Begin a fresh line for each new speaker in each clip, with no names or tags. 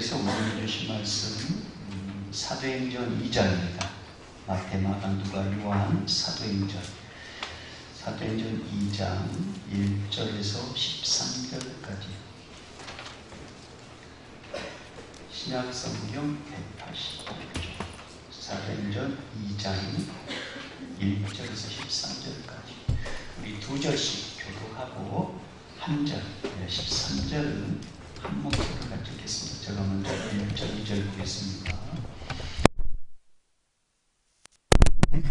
하나님께서 우리에게 주신 말씀 사도행전 2장입니다. 마태, 마가, 누가, 요한, 사도행전 2장 1절에서 13절까지 신약성경 185쪽 사도행전 2장 1절에서 13절까지 우리 두 절씩 교독하고 한 절, 13절은 한 목소리로 같이 읽겠습니다. 제가 먼저 1절, 2절 보겠습니다.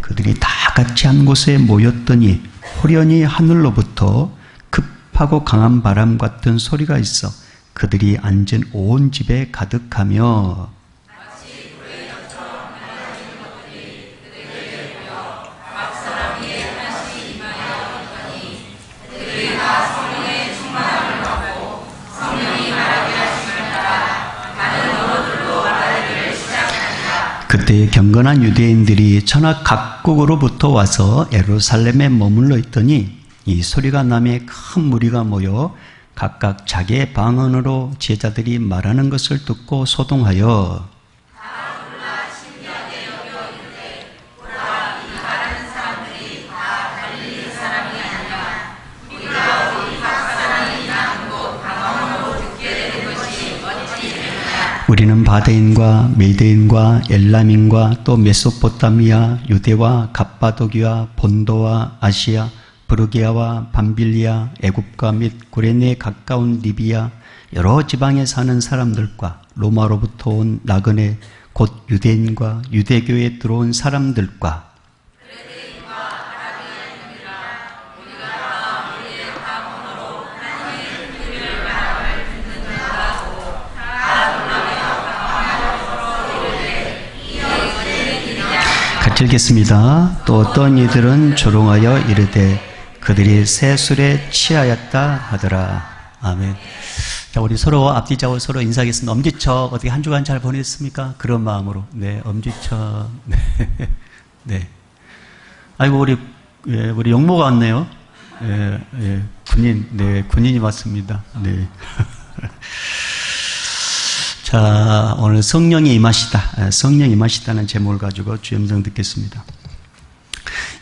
그들이 다 같이 한 곳에 모였더니 호련히 하늘로부터 급하고 강한 바람 같은 소리가 있어 그들이 앉은 온 집에 가득하며 그때 경건한 유대인들이 천하 각국으로부터 와서 예루살렘에 머물러 있더니 이 소리가 나매 큰 무리가 모여 각각 자기의 방언으로 제자들이 말하는 것을 듣고 소동하여 우리는 바데인과 메데인과 엘람인과 또 메소포타미아, 유대와 갑바도기와 본도와 아시아, 브루기아와 밤빌리아, 애굽과 및 구레네에 가까운 리비아 여러 지방에 사는 사람들과 로마로부터 온 나그네 곧 유대인과 유대교에 들어온 사람들과 읽겠습니다. 또 어떤 이들은 조롱하여 이르되 그들이 새 술에 취하였다 하더라. 아멘. 자, 우리 서로 앞뒤좌우 서로 인사하겠습니다. 엄지척 어떻게 한 주간 잘 보냈습니까? 그런 마음으로. 네, 엄지척. 네, 네. 아이고 우리 용모가 왔네요. 군인, 네, 군인이 왔습니다. 네. 자, 오늘 성령이 임하시다. 성령이 임하시다는 제목을 가지고 주염성 듣겠습니다.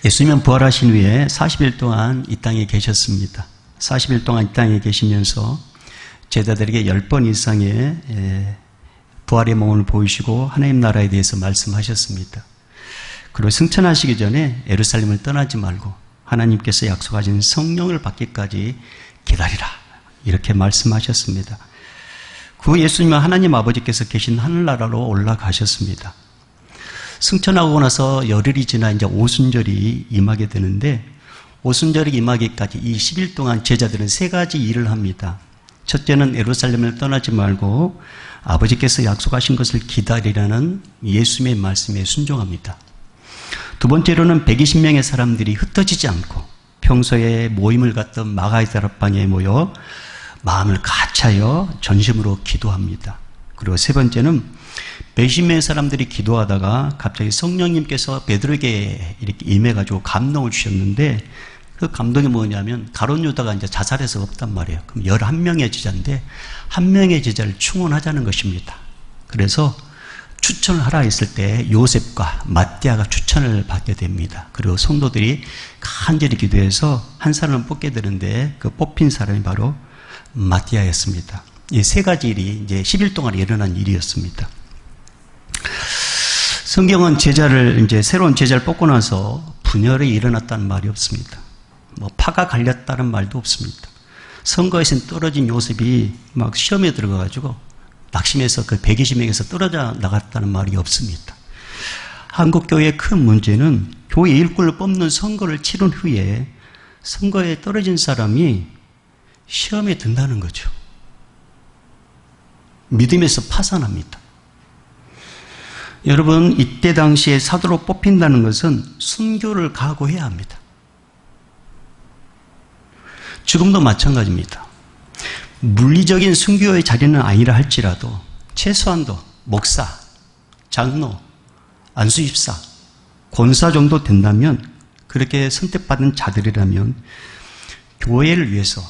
예수님은 부활하신 후에 40일 동안 이 땅에 계셨습니다. 40일 동안 이 땅에 계시면서 제자들에게 10번 이상의 부활의 몸을 보이시고 하나님 나라에 대해서 말씀하셨습니다. 그리고 승천하시기 전에 예루살렘을 떠나지 말고 하나님께서 약속하신 성령을 받기까지 기다리라. 이렇게 말씀하셨습니다. 그 예수님은 하나님 아버지께서 계신 하늘나라로 올라가셨습니다. 승천하고 나서 열흘이 지나 이제 오순절이 임하게 되는데 오순절이 임하기까지 이 10일 동안 제자들은 세 가지 일을 합니다. 첫째는 예루살렘을 떠나지 말고 아버지께서 약속하신 것을 기다리라는 예수님의 말씀에 순종합니다. 두 번째로는 120명의 사람들이 흩어지지 않고 평소에 모임을 갖던 마가다락방에 모여 마음을 같이하여 전심으로 기도합니다. 그리고 세 번째는 몇십 명의 사람들이 기도하다가 갑자기 성령님께서 베드로에게 이렇게 임해가지고 감동을 주셨는데 그 감동이 뭐냐면 가룟 유다가 이제 자살해서 없단 말이에요. 그럼 11명의 제자인데 한 명의 제자를 충원하자는 것입니다. 그래서 추천을 하라 했을 때 요셉과 마띠아가 추천을 받게 됩니다. 그리고 성도들이 간절히 기도해서 한 사람을 뽑게 되는데 그 뽑힌 사람이 바로 마띠아였습니다. 이 세 가지 일이 이제 10일 동안 일어난 일이었습니다. 성경은 새로운 제자를 뽑고 나서 분열이 일어났다는 말이 없습니다. 파가 갈렸다는 말도 없습니다. 선거에서 떨어진 요셉이 막 시험에 들어가가지고 낙심해서 그 120명에서 떨어져 나갔다는 말이 없습니다. 한국교회의 큰 문제는 교회 일꾼을 뽑는 선거를 치른 후에 선거에 떨어진 사람이 시험에 든다는 거죠. 믿음에서 파산합니다. 여러분, 이때 당시에 사도로 뽑힌다는 것은 순교를 각오해야 합니다. 지금도 마찬가지입니다. 물리적인 순교의 자리는 아니라 할지라도 최소한도 목사, 장로, 안수집사, 권사 정도 된다면 그렇게 선택받은 자들이라면 교회를 위해서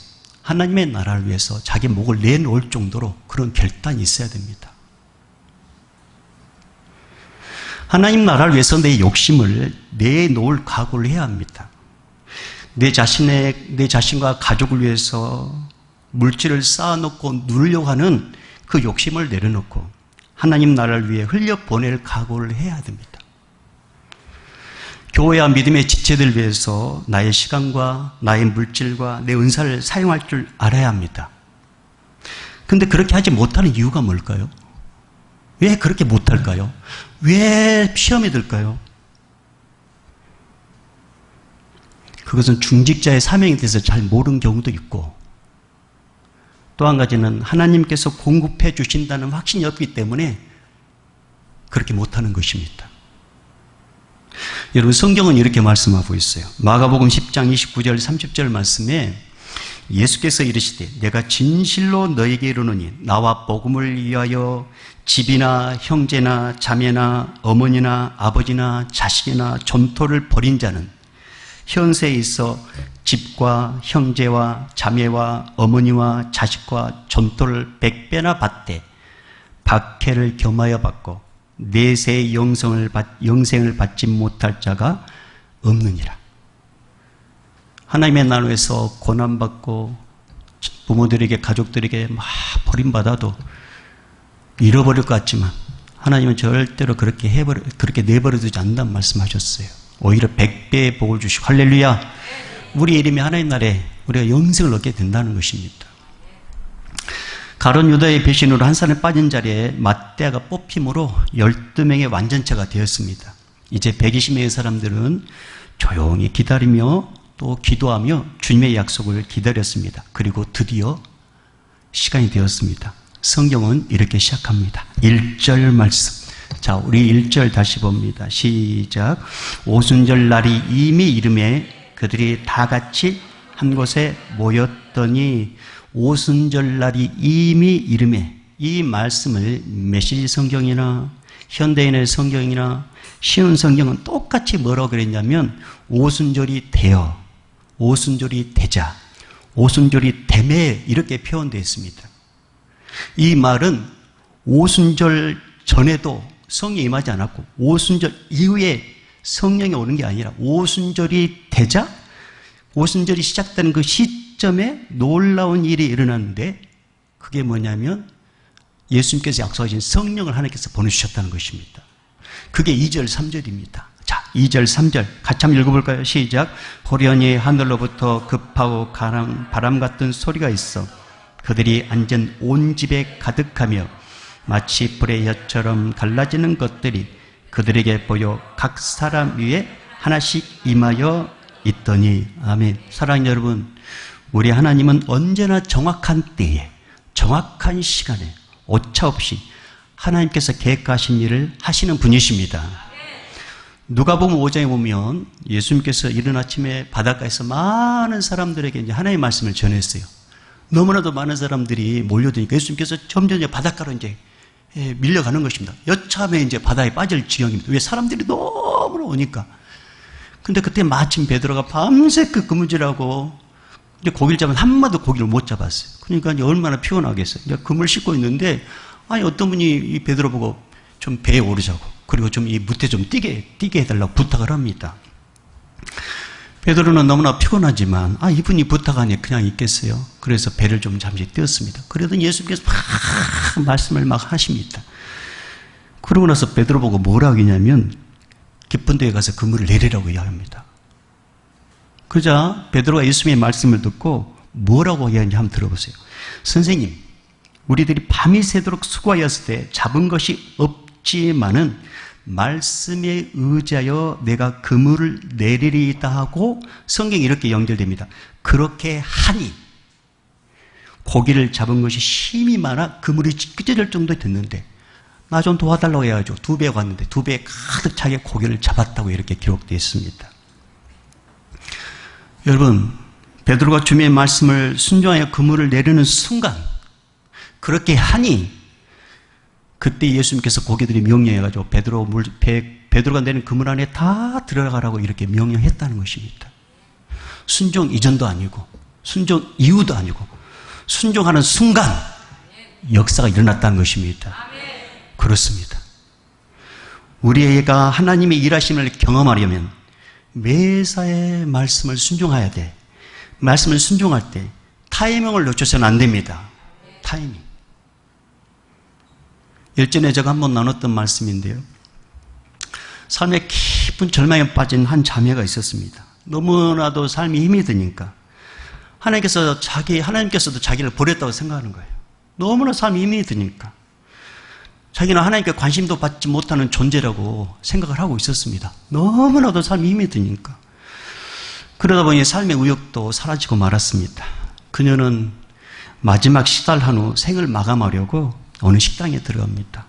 하나님의 나라를 위해서 자기 목을 내놓을 정도로 그런 결단이 있어야 됩니다. 하나님 나라를 위해서 내 욕심을 내놓을 각오를 해야 합니다. 내 자신과 가족을 위해서 물질을 쌓아놓고 누리려고 하는 그 욕심을 내려놓고 하나님 나라를 위해 흘려보낼 각오를 해야 됩니다. 교회와 믿음의 지체들 위해서 나의 시간과 나의 물질과 내 은사를 사용할 줄 알아야 합니다. 근데 그렇게 하지 못하는 이유가 뭘까요? 왜 그렇게 못할까요? 왜 시험에 들까요? 그것은 중직자의 사명에 대해서 잘 모르는 경우도 있고, 또 한 가지는 하나님께서 공급해 주신다는 확신이 없기 때문에 그렇게 못하는 것입니다. 여러분, 성경은 이렇게 말씀하고 있어요. 마가복음 10장 29절 30절 말씀에 예수께서 이르시되 내가 진실로 너에게 이르노니 나와 복음을 위하여 집이나 형제나 자매나 어머니나 아버지나 자식이나 존토를 버린 자는 현세에 있어 집과 형제와 자매와 어머니와 자식과 존토를 100배나 받되 박해를 겸하여 받고 내세의 영생을 받지 못할 자가 없느니라. 하나님의 나라에서 고난받고 부모들에게 가족들에게 막 버림받아도 잃어버릴 것 같지만 하나님은 절대로 그렇게 내버려두지 않는다는 말씀하셨어요. 오히려 100배의 복을 주시고, 할렐루야, 우리 이름이 하나님 나라에 우리가 영생을 얻게 된다는 것입니다. 가룟 유다의 배신으로 한 사람이 빠진 자리에 맏대가 뽑힘으로 12명의 완전체가 되었습니다. 이제 120명의 사람들은 조용히 기다리며 또 기도하며 주님의 약속을 기다렸습니다. 그리고 드디어 시간이 되었습니다. 성경은 이렇게 시작합니다. 1절 말씀. 자, 우리 1절 다시 봅니다. 시작. 오순절 날이 이미 이름에 그들이 다 같이 한 곳에 모였더니, 오순절 날이 이미 이름에, 이 말씀을 메시지 성경이나 현대인의 성경이나 쉬운 성경은 똑같이 뭐라고 그랬냐면 오순절이 되어, 오순절이 되자, 오순절이 되매 이렇게 표현되어 있습니다. 이 말은 오순절 전에도 성령이 임하지 않았고 오순절 이후에 성령이 오는 게 아니라 오순절이 되자, 오순절이 시작되는 그 시점에 놀라운 일이 일어났는데, 그게 뭐냐면 예수님께서 약속하신 성령을 하나님께서 보내주셨다는 것입니다. 그게 2절 3절입니다. 자, 2절 3절 같이 한번 읽어볼까요? 시작. 호련히 하늘로부터 급하고 바람 같은 소리가 있어 그들이 앉은 온 집에 가득하며 마치 불의 엿처럼 갈라지는 것들이 그들에게 보여 각 사람 위에 하나씩 임하여 있더니. 아멘. 사랑하는 여러분, 우리 하나님은 언제나 정확한 때에 정확한 시간에 오차없이 하나님께서 계획하신 일을 하시는 분이십니다. 누가복음 5장에 보면 예수님께서 이른 아침에 바닷가에서 많은 사람들에게 이제 하나님의 말씀을 전했어요. 너무나도 많은 사람들이 몰려드니까 예수님께서 점점 이제 바닷가로 이제 밀려가는 것입니다. 여차하면 이제 바다에 빠질 지경입니다. 왜? 사람들이 너무나 오니까. 근데 그때 마침 베드로가 밤새 그 그물질하고 이제 고기를 잡으면 한 마도 고기를 못 잡았어요. 그러니까 이제 얼마나 피곤하겠어요. 이제 그물 싣고 있는데, 아니 어떤 분이 이 베드로 보고 좀 배에 오르자고, 그리고 좀 이 무태 좀 뛰게 해달라고 부탁을 합니다. 베드로는 너무나 피곤하지만 이분이 부탁하니 그냥 있겠어요. 그래서 배를 좀 잠시 띄웠습니다. 그러더니 예수님께서 막 말씀을 막 하십니다. 그러고 나서 베드로 보고 뭐라고 하냐면 깊은 데에 가서 그물을 내리라고 이야기합니다. 그러자 베드로가 예수님의 말씀을 듣고 뭐라고 이야기하는지 한번 들어보세요. 선생님, 우리들이 밤이 새도록 수고하였을 때 잡은 것이 없지만은 말씀에 의지하여 내가 그물을 내리리다 하고 성경이 이렇게 연결됩니다. 그렇게 하니 고기를 잡은 것이 심히 많아 그물이 찢겨질 정도 됐는데 나 좀 도와달라고 해가지고 2배 갔는데 2배 가득 차게 고기를 잡았다고 이렇게 기록되어 있습니다. 여러분, 베드로가 주님의 말씀을 순종하여 그물을 내리는 순간 그렇게 하니 그때 예수님께서 고기들이 명령해가지고 베드로가 내린 그물 안에 다 들어가라고 이렇게 명령했다는 것입니다. 순종 이전도 아니고 순종 이후도 아니고 순종하는 순간 역사가 일어났다는 것입니다. 그렇습니다. 우리가 하나님의 일하심을 경험하려면 매사에 말씀을 순종해야 돼. 말씀을 순종할 때 타이밍을 놓쳐서는 안 됩니다. 타이밍. 일전에 제가 한번 나눴던 말씀인데요. 삶에 깊은 절망에 빠진 한 자매가 있었습니다. 너무나도 삶이 힘이 드니까 하나님께서도 자기를 버렸다고 생각하는 거예요. 너무나 삶이 힘이 드니까 자기는 하나님께 관심도 받지 못하는 존재라고 생각을 하고 있었습니다. 너무나도 삶이 힘이 드니까. 그러다 보니 삶의 의욕도 사라지고 말았습니다. 그녀는 마지막 식사를 한 후 생을 마감하려고 어느 식당에 들어갑니다.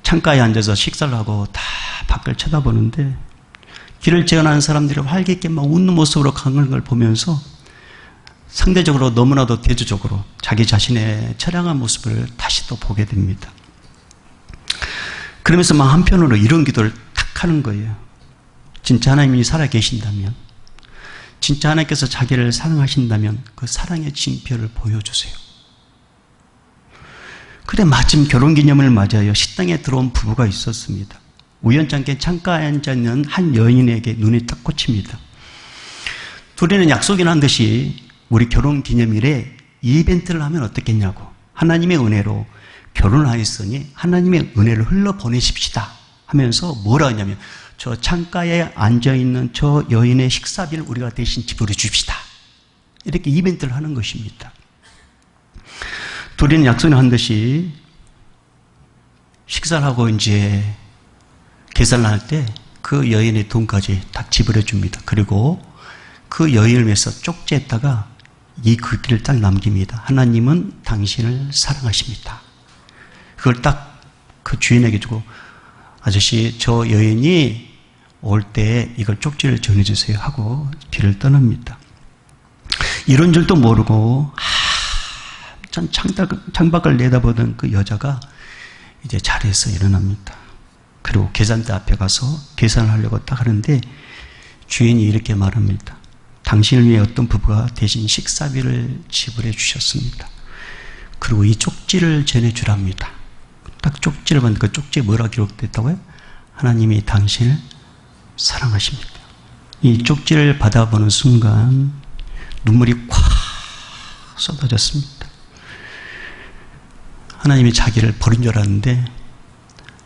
창가에 앉아서 식사를 하고 다 밖을 쳐다보는데 길을 지나가는 사람들이 활기있게 막 웃는 모습으로 가는 걸 보면서 상대적으로 너무나도 대조적으로 자기 자신의 처량한 모습을 다시 또 보게 됩니다. 그러면서 막 한편으로 이런 기도를 탁 하는 거예요. 진짜 하나님이 살아계신다면, 진짜 하나님께서 자기를 사랑하신다면 그 사랑의 징표를 보여주세요. 그래 마침 결혼기념을 맞아요. 식당에 들어온 부부가 있었습니다. 우연찮게 창가에 앉아있는 한 여인에게 눈이 딱 꽂힙니다. 둘이는 약속이나 한 듯이 우리 결혼기념일에 이벤트를 하면 어떻겠냐고, 하나님의 은혜로 결혼을 하였으니 하나님의 은혜를 흘러보내십시다 하면서 뭐라 하냐면 저 창가에 앉아있는 저 여인의 식사비를 우리가 대신 지불해 줍시다. 이렇게 이벤트를 하는 것입니다. 둘이는 약속을 한 듯이 식사를 하고 이제 계산을 할 때 그 여인의 돈까지 다 지불해 줍니다. 그리고 그 여인을 위해서 쪽지에다가 이 글귀를 딱 남깁니다. 하나님은 당신을 사랑하십니다. 그걸 딱 그 주인에게 주고, 아저씨 저 여인이 올 때 이걸 쪽지를 전해주세요 하고 길을 떠납니다. 이런 줄도 모르고 창밖을 내다보던 그 여자가 이제 자리에서 일어납니다. 그리고 계산대 앞에 가서 계산을 하려고 딱 하는데 주인이 이렇게 말합니다. 당신을 위해 어떤 부부가 대신 식사비를 지불해 주셨습니다. 그리고 이 쪽지를 전해주랍니다. 딱 쪽지를 봤는데 그 쪽지에 뭐라 기록됐다고요? 하나님이 당신을 사랑하십니다. 이 쪽지를 받아보는 순간 눈물이 콱 쏟아졌습니다. 하나님이 자기를 버린 줄 알았는데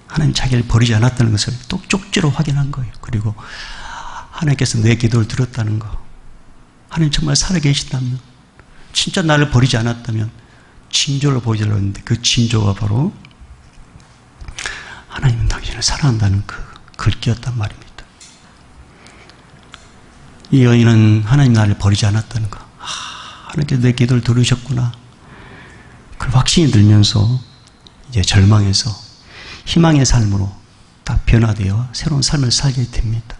하나님 자기를 버리지 않았다는 것을 또 쪽지로 확인한 거예요. 그리고 하나님께서 내 기도를 들었다는 거, 하나님 정말 살아계시다면, 진짜 나를 버리지 않았다면 징조를 보여주려고 했는데 그 징조가 바로 하나님은 당신을 사랑한다는 그 글귀였단 말입니다. 이 여인은 하나님 나를 버리지 않았다는 거, 하나님께서 내 기도를 들으셨구나, 그 확신이 들면서 이제 절망에서 희망의 삶으로 다 변화되어 새로운 삶을 살게 됩니다.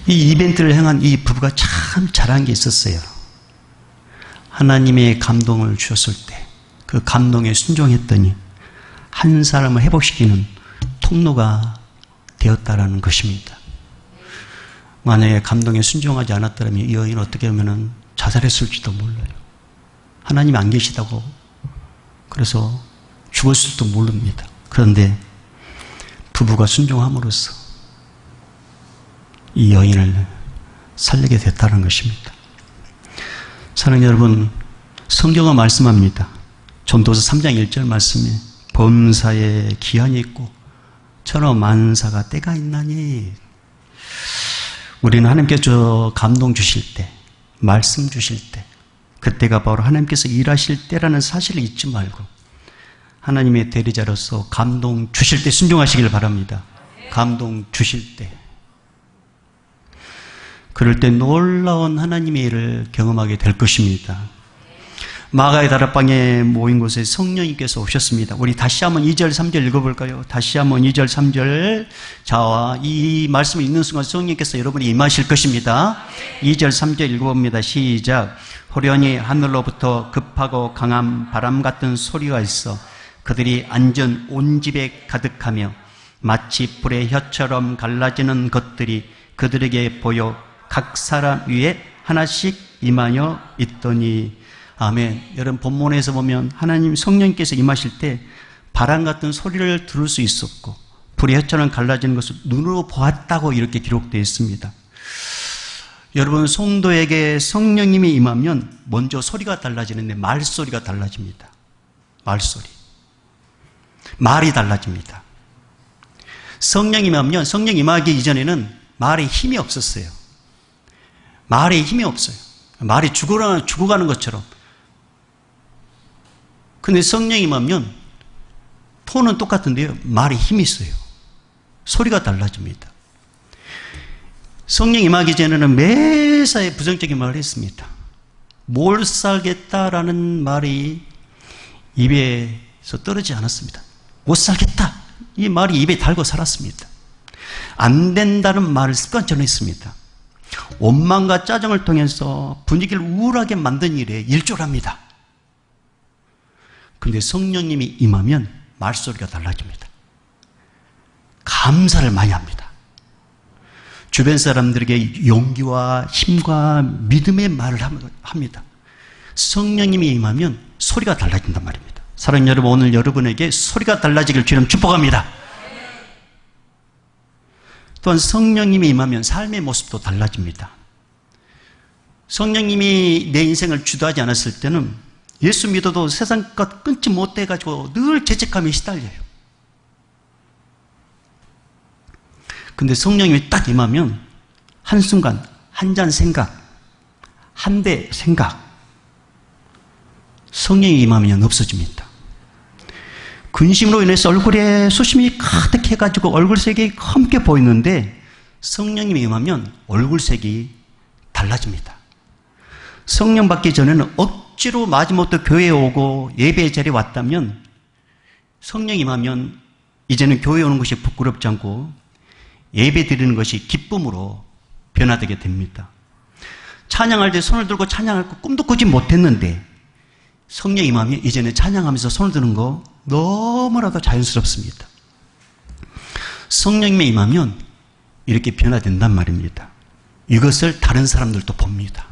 이 이벤트를 행한 이 부부가 참 잘한 게 있었어요. 하나님의 감동을 주셨을 때 그 감동에 순종했더니 한 사람을 회복시키는 통로가 되었다라는 것입니다. 만약에 감동에 순종하지 않았다면 이 여인은 어떻게 보면 자살했을지도 몰라요. 하나님이 안 계시다고 그래서 죽었을지도 모릅니다. 그런데 부부가 순종함으로써 이 여인을 살리게 됐다는 것입니다. 사랑하는 여러분, 성경은 말씀합니다. 전도서 3장 1절 말씀에 범사에 기한이 있고 천하만사가 때가 있나니, 우리는 하나님께서 감동 주실 때, 말씀 주실 때, 그때가 바로 하나님께서 일하실 때라는 사실을 잊지 말고 하나님의 대리자로서 감동 주실 때 순종하시길 바랍니다. 감동 주실 때. 그럴 때 놀라운 하나님의 일을 경험하게 될 것입니다. 마가의 다락방에 모인 곳에 성령님께서 오셨습니다. 우리 다시 한번 2절 3절 읽어볼까요? 다시 한번 2절 3절. 자, 이 말씀을 읽는 순간 성령님께서 여러분이 임하실 것입니다. 2절 3절 읽어봅니다. 시작. 호련히 하늘로부터 급하고 강한 바람 같은 소리가 있어 그들이 앉은 온 집에 가득하며 마치 불의 혀처럼 갈라지는 것들이 그들에게 보여 각 사람 위에 하나씩 임하여 있더니. 아멘. 여러분, 본문에서 보면 하나님 성령님께서 임하실 때 바람 같은 소리를 들을 수 있었고 불의 혀처럼 갈라지는 것을 눈으로 보았다고 이렇게 기록되어 있습니다. 여러분, 성도에게 성령님이 임하면 먼저 소리가 달라지는데 말소리가 달라집니다. 말소리. 말이 달라집니다. 성령 임하면, 성령 임하기 이전에는 말에 힘이 없었어요. 말에 힘이 없어요. 말이 죽어가는 것처럼. 근데 성령 임하면 톤은 똑같은데요. 말에 힘이 있어요. 소리가 달라집니다. 성령 임하기 전에는 매사에 부정적인 말을 했습니다. 뭘 살겠다라는 말이 입에서 떨어지지 않았습니다. 못 살겠다. 이 말이 입에 달고 살았습니다. 안 된다는 말을 습관처럼 했습니다. 원망과 짜증을 통해서 분위기를 우울하게 만든 일에 일조합니다. 근데 성령님이 임하면 말소리가 달라집니다. 감사를 많이 합니다. 주변 사람들에게 용기와 힘과 믿음의 말을 합니다. 성령님이 임하면 소리가 달라진단 말입니다. 사랑하는 여러분, 오늘 여러분에게 소리가 달라지길 주님 축복합니다. 또한 성령님이 임하면 삶의 모습도 달라집니다. 성령님이 내 인생을 주도하지 않았을 때는 예수 믿어도 세상 것 끊지 못해가지고 늘 죄책감에 시달려요. 근데 성령님이 딱 임하면 한순간, 한 잔 생각, 한 대 생각, 성령이 임하면 없어집니다. 근심으로 인해서 얼굴에 수심이 가득해가지고 얼굴색이 검게 보이는데 성령님이 임하면 얼굴색이 달라집니다. 성령 받기 전에는 억지로 마지못해 교회에 오고 예배 자리에 왔다면 성령 임하면 이제는 교회에 오는 것이 부끄럽지 않고 예배 드리는 것이 기쁨으로 변화되게 됩니다. 찬양할 때 손을 들고 찬양할 거 꿈도 꾸지 못했는데 성령 임하면 이제는 찬양하면서 손을 드는 거 너무나도 자연스럽습니다. 성령님이 임하면 이렇게 변화된단 말입니다. 이것을 다른 사람들도 봅니다.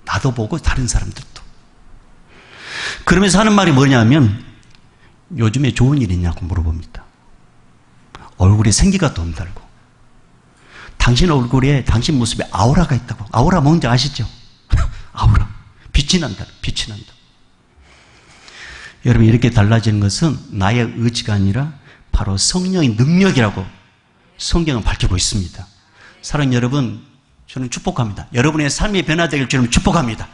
나도 보고 다른 사람들도. 그러면서 하는 말이 뭐냐면 요즘에 좋은 일 있냐고 물어봅니다. 얼굴에 생기가 돈달고 당신 얼굴에 당신 모습에 아우라가 있다고. 아우라 뭔지 아시죠? 아우라. 빛이 난다. 빛이 난다. 여러분, 이렇게 달라지는 것은 나의 의지가 아니라 바로 성령의 능력이라고 성경은 밝히고 있습니다. 사랑하는 여러분, 저는 축복합니다. 여러분의 삶이 변화되길 저는 축복합니다.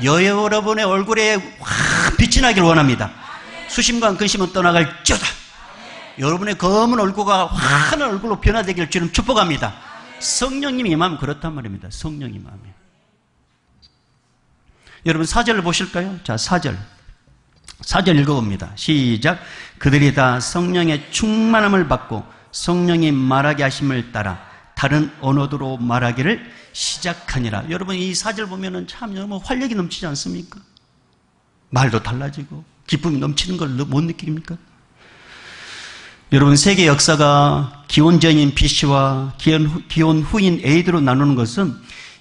여러분의 얼굴에 확 빛이 나길 원합니다. 수심과 근심은 떠나갈지어다. 여러분의 검은 얼굴과 환한 얼굴로 변화되길 저는 축복합니다. 성령님이 임하면 그렇단 말입니다. 성령이 임하면. 여러분, 4절을 보실까요? 자, 4절 읽어봅니다. 시작. 그들이 다 성령의 충만함을 받고 성령이 말하게 하심을 따라 다른 언어로 말하기를 시작하니라. 여러분, 이 4절 보면은 참 너무 활력이 넘치지 않습니까? 말도 달라지고 기쁨이 넘치는 걸 못 느낍니까? 여러분, 세계 역사가 기원전인 BC와 기원 후인 AD로 나누는 것은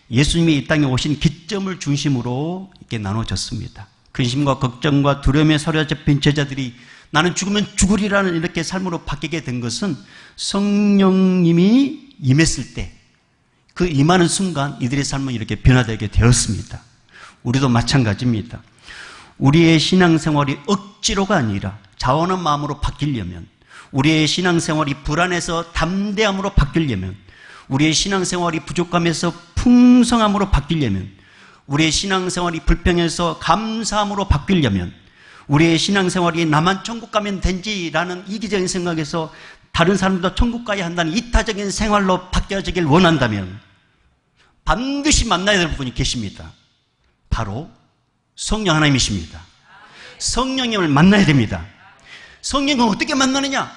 예수님이 이 땅에 오신 기점을 중심으로 이렇게 나눠졌습니다. 근심과 걱정과 두려움에 사로잡힌 제자들이 나는 죽으면 죽으리라는 이렇게 삶으로 바뀌게 된 것은 성령님이 임했을 때 그 임하는 순간 이들의 삶은 이렇게 변화되게 되었습니다. 우리도 마찬가지입니다. 우리의 신앙생활이 억지로가 아니라 자원한 마음으로 바뀌려면, 우리의 신앙생활이 불안해서 담대함으로 바뀌려면, 우리의 신앙생활이 부족함에서 풍성함으로 바뀌려면, 우리의 신앙생활이 불평해서 감사함으로 바뀌려면, 우리의 신앙생활이 나만 천국 가면 된지라는 이기적인 생각에서 다른 사람도 천국 가야 한다는 이타적인 생활로 바뀌어지길 원한다면 반드시 만나야 될 분이 계십니다. 바로 성령 하나님이십니다. 성령님을 만나야 됩니다. 성령을 어떻게 만나느냐?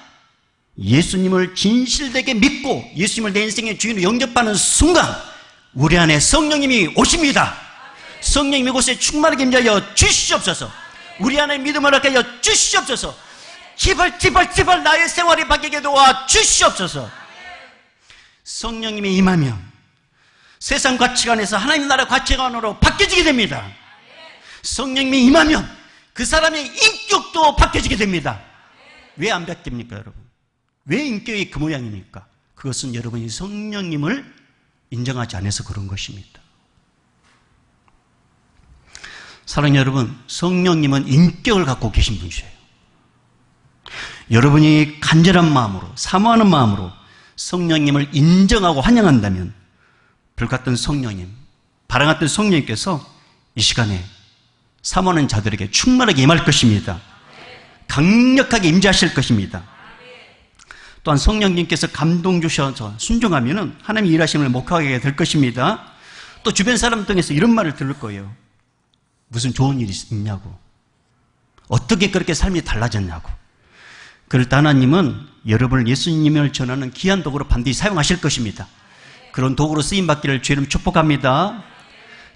예수님을 진실되게 믿고 예수님을 내 인생의 주인으로 영접하는 순간 우리 안에 성령님이 오십니다. 성령님 이곳에 충만하게 임하여 주시옵소서. 우리 안에 믿음을 얻게 하여 주시옵소서. 제발 나의 생활이 바뀌게 도와 주시옵소서. 성령님이 임하면 세상 가치관에서 하나님 나라 가치관으로 바뀌어지게 됩니다. 성령님이 임하면 그 사람의 인격도 바뀌어지게 됩니다. 왜 안 바뀝니까, 여러분? 왜 인격이 그 모양입니까? 그것은 여러분이 성령님을 인정하지 않아서 그런 것입니다. 사랑하는 여러분, 성령님은 인격을 갖고 계신 분이세요. 여러분이 간절한 마음으로, 사모하는 마음으로 성령님을 인정하고 환영한다면 불같은 성령님, 바람같은 성령님께서 이 시간에 사모하는 자들에게 충만하게 임할 것입니다. 강력하게 임재하실 것입니다. 또한 성령님께서 감동 주셔서 순종하면 하나님의 일하심을 목하게 될 것입니다. 또 주변 사람 통해서 이런 말을 들을 거예요. 무슨 좋은 일이 있냐고. 어떻게 그렇게 삶이 달라졌냐고. 그럴 때 하나님은 여러분을 예수님을 전하는 귀한 도구로 반드시 사용하실 것입니다. 그런 도구로 쓰임받기를 주님 축복합니다.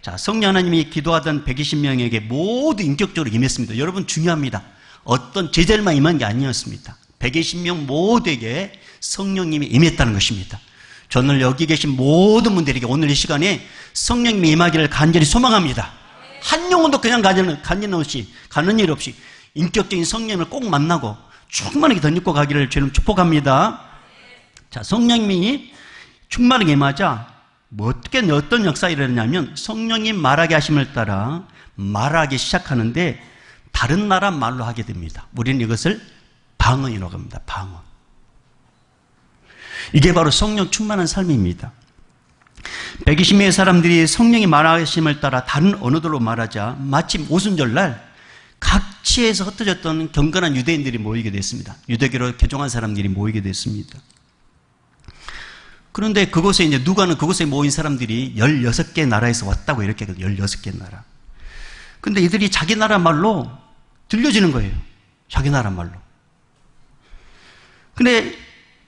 자, 성령 하나님이 기도하던 120명에게 모두 인격적으로 임했습니다. 여러분 중요합니다. 어떤 제자들만 임한 게 아니었습니다. 120명 모두에게 성령님이 임했다는 것입니다. 저는 여기 계신 모든 분들에게 오늘 이 시간에 성령님이 임하기를 간절히 소망합니다. 한 영혼도 그냥 가는 일 없이 인격적인 성령님을 꼭 만나고 충만하게 덧입고 가기를 주님 축복합니다. 자, 성령님이 충만하게 임하자 어떤 역사가 일어나냐면 성령님 말하게 하심을 따라 말하기 시작하는데 다른 나라 말로 하게 됩니다. 우리는 이것을 방언이라고 합니다. 방언. 이게 바로 성령 충만한 삶입니다. 120명의 사람들이 성령이 말하심을 따라 다른 언어들로 말하자 마침 오순절날 각지에서 흩어졌던 경건한 유대인들이 모이게 됐습니다. 유대교로 개종한 사람들이 모이게 됐습니다. 그런데 그곳에 이제 누가는 그곳에 모인 사람들이 16개 나라에서 왔다고 이렇게 16개 나라. 근데 이들이 자기 나라 말로 들려지는 거예요. 자기 나라 말로. 근데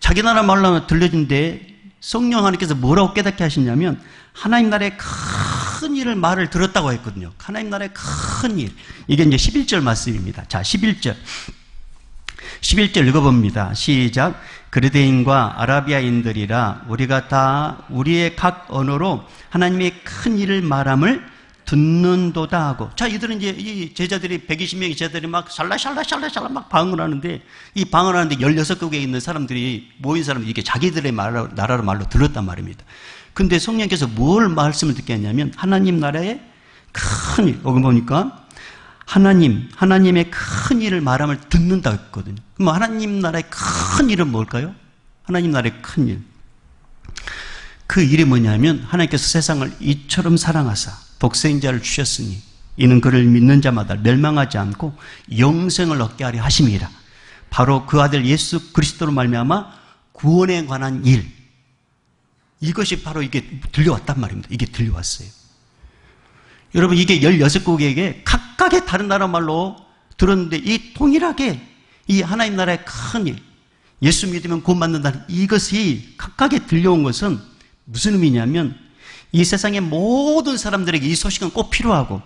자기 나라 말로 들려진데 성령 하나님께서 뭐라고 깨닫게 하시냐면 하나님 나라의 큰 일을 말을 들었다고 했거든요. 하나님 나라의 큰 일. 이게 이제 11절 말씀입니다. 자, 11절 읽어봅니다. 시작. 그르데인과 아라비아인들이라 우리가 다 우리의 각 언어로 하나님의 큰 일을 말함을 듣는도다 하고. 자, 이들은 이제 이 제자들이 120명의 제자들이 막 샬라샬라샬라샬라 막 방언을 하는데 이 방언을 하는데 16개국에 있는 사람들이 모인 사람들이 이게 자기들의 나라로 말로 들었단 말입니다. 근데 성령께서 뭘 말씀을 듣게 했냐면 하나님 나라의 큰 일. 여기 보니까 하나님의 큰 일을 말함을 듣는다 했거든요. 그럼 하나님 나라의 큰 일은 뭘까요? 하나님 나라의 큰 일. 그 일이 뭐냐면 하나님께서 세상을 이처럼 사랑하사 독생자를 주셨으니 이는 그를 믿는 자마다 멸망하지 않고 영생을 얻게 하려 하심이라. 바로 그 아들 예수 그리스도로 말미암아 구원에 관한 일. 이것이 바로 이게 들려왔단 말입니다. 이게 들려왔어요. 여러분, 이게 16국에게 각각의 다른 나라 말로 들었는데 이 동일하게 이 하나님 나라의 큰 일, 예수 믿으면 구원받는다는 이것이 각각에 들려온 것은 무슨 의미냐면 이 세상의 모든 사람들에게 이 소식은 꼭 필요하고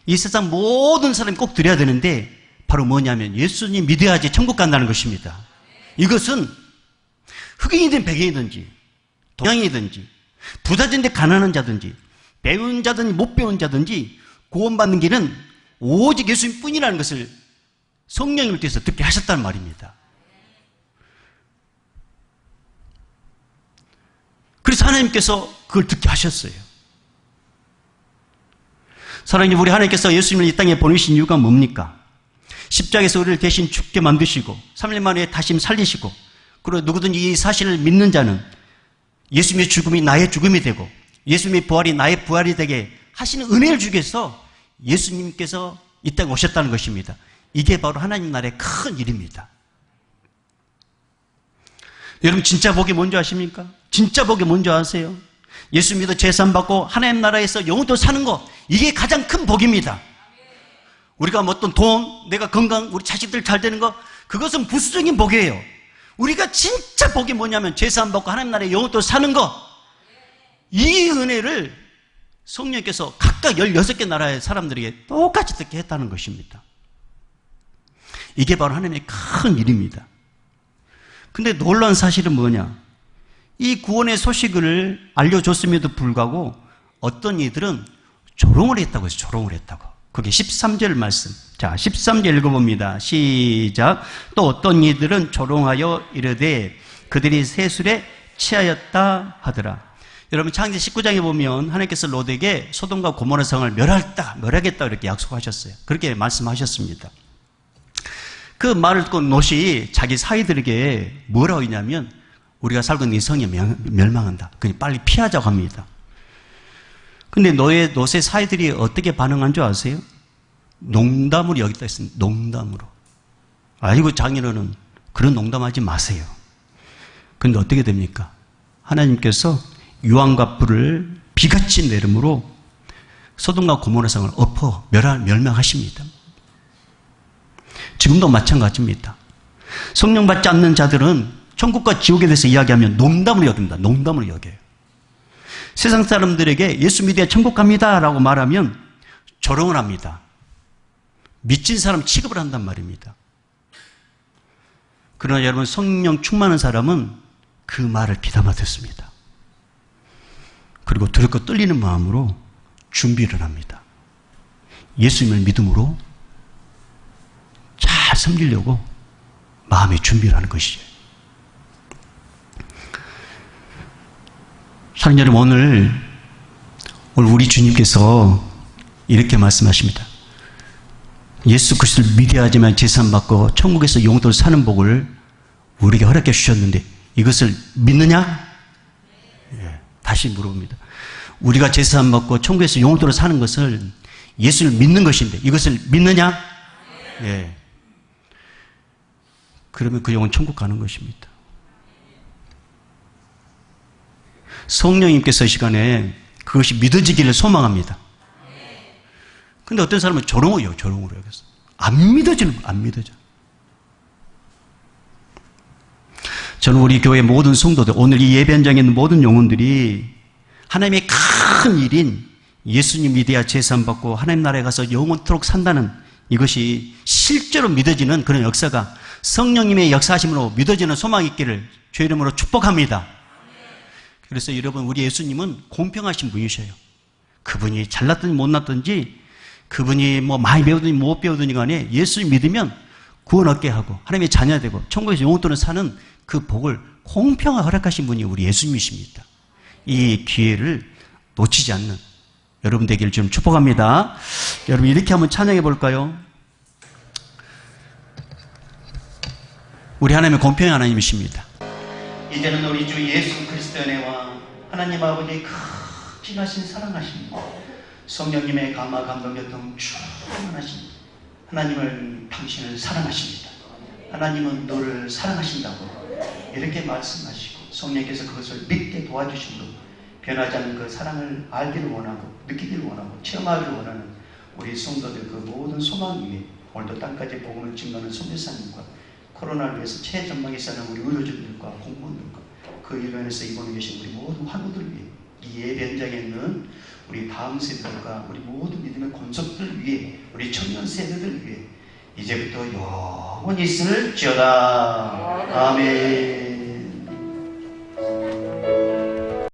이 세상 모든 사람이 꼭 들어야 되는데 바로 뭐냐면 예수님 믿어야지 천국 간다는 것입니다. 이것은 흑인이든 백인이든지 동양이든지 부자든지 가난한 자든지 배운 자든지 못 배운 자든지 구원받는 길은 오직 예수님뿐이라는 것을 성령님을 통해서 듣게 하셨다는 말입니다. 그래서 하나님께서 그걸 듣게 하셨어요. 사랑하는 우리 하나님께서 예수님을 이 땅에 보내신 이유가 뭡니까? 십자가에서 우리를 대신 죽게 만드시고 3일 만에 다시 살리시고 그리고 누구든지 이 사실을 믿는 자는 예수님의 죽음이 나의 죽음이 되고 예수님의 부활이 나의 부활이 되게 하시는 은혜를 주기 위해서 예수님께서 이 땅에 오셨다는 것입니다. 이게 바로 하나님 나라의 큰 일입니다. 여러분 진짜 복이 뭔지 아십니까? 진짜 복이 뭔지 아세요? 예수 믿어 제산 받고 하나님 나라에서 영원토록 사는 것, 이게 가장 큰 복입니다. 우리가 뭐 어떤 돈, 내가 건강, 우리 자식들 잘 되는 것, 그것은 부수적인 복이에요. 우리가 진짜 복이 뭐냐면 제산 받고 하나님 나라에 영원토록 사는 것, 이 은혜를 성령께서 각각 16개 나라의 사람들에게 똑같이 듣게 했다는 것입니다. 이게 바로 하나님의 큰 일입니다. 근데 놀라운 사실은 뭐냐? 이 구원의 소식을 알려줬음에도 불구하고 어떤 이들은 조롱을 했다고 해서 조롱을 했다고. 그게 13절 말씀. 자, 13절 읽어봅니다. 시작. 또 어떤 이들은 조롱하여 이르되 그들이 세술에 취하였다 하더라. 여러분 창세 19장에 보면 하나님께서 롯에게 소돔과 고모라 성을 멸하겠다 이렇게 약속하셨어요. 그렇게 말씀하셨습니다. 그 말을 듣고 롯이 자기 사이들에게 뭐라고 했냐면 우리가 살고 있는 이 성이 멸망한다. 그냥 빨리 피하자고 합니다. 근데 롯의 사이들이 어떻게 반응한 줄 아세요? 농담으로 여기다 했습니다. 농담으로. 아이고 장인어른 그런 농담하지 마세요. 근데 어떻게 됩니까? 하나님께서 유황과 불을 비같이 내림으로 소돔과 고모라 성을 엎어 멸망하십니다. 지금도 마찬가지입니다. 성령 받지 않는 자들은 천국과 지옥에 대해서 이야기하면 농담으로 여깁니다. 농담으로 여겨요. 세상 사람들에게 예수 믿어야 천국 갑니다 라고 말하면 조롱을 합니다. 미친 사람 취급을 한단 말입니다. 그러나 여러분 성령 충만한 사람은 그 말을 귀담아 듣습니다. 그리고 두렵고 떨리는 마음으로 준비를 합니다. 예수님을 믿음으로 잘 섬기려고 마음의 준비를 하는 것이죠. 사랑하는 여러분, 오늘 우리 주님께서 이렇게 말씀하십니다. 예수 그리스도를 믿어야지만 제사함받고 천국에서 영원토록 사는 복을 우리에게 허락해 주셨는데 이것을 믿느냐? 예, 다시 물어봅니다. 우리가 제사함받고 천국에서 영원토록 사는 것을 예수를 믿는 것인데 이것을 믿느냐? 예. 그러면 그 영혼 천국 가는 것입니다. 성령님께서 이 시간에 그것이 믿어지기를 소망합니다. 근데 어떤 사람은 조롱으로 여겼어. 안 믿어져. 저는 우리 교회 모든 성도들, 오늘 이 예배 현장에 있는 모든 영혼들이 하나님의 큰 일인 예수님 믿어야 제사함받고 하나님 나라에 가서 영원토록 산다는 이것이 실제로 믿어지는 그런 역사가 성령님의 역사하심으로 믿어지는 소망이 있기를 주의 이름으로 축복합니다. 그래서 여러분 우리 예수님은 공평하신 분이셔요. 그분이 잘났든지 못났든지 그분이 뭐 많이 배우든지 못 배우든지 간에 예수님 믿으면 구원 얻게 하고 하나님의 자녀가 되고 천국에서 영원토록 사는 그 복을 공평하게 허락하신 분이 우리 예수님이십니다. 이 기회를 놓치지 않는 여러분 되기를 좀 축복합니다. 여러분 이렇게 한번 찬양해 볼까요? 우리 하나님은 공평한 하나님이십니다. 이제는 우리 주 예수 그리스도의 은혜와 하나님 아버지의 크신하신 사랑하심 성령님의 감화 감동 교통 충만하십니다. 하나님을 당신을 사랑하십니다. 하나님은 너를 사랑하신다고 이렇게 말씀하시고 성령께서 그것을 믿게 도와주심으로 변하지 않는 그 사랑을 알기를 원하고 느끼기를 원하고 체험하기를 원하는 우리 성도들 그 모든 소망 위에 오늘도 땅까지 복음을 증거하는 선교사님과 코로나를 위해서 최전방에 사는 우리 의료진들과 공무원들과 그 일변에서 입원해 계신 우리 모든 환우들 위해 이 예배 현장에 있는 우리 다음 세대들과 우리 모든 믿음의 권속들 위해 우리 청년 세대들 위해 이제부터 영원히 있을지어다. 아멘.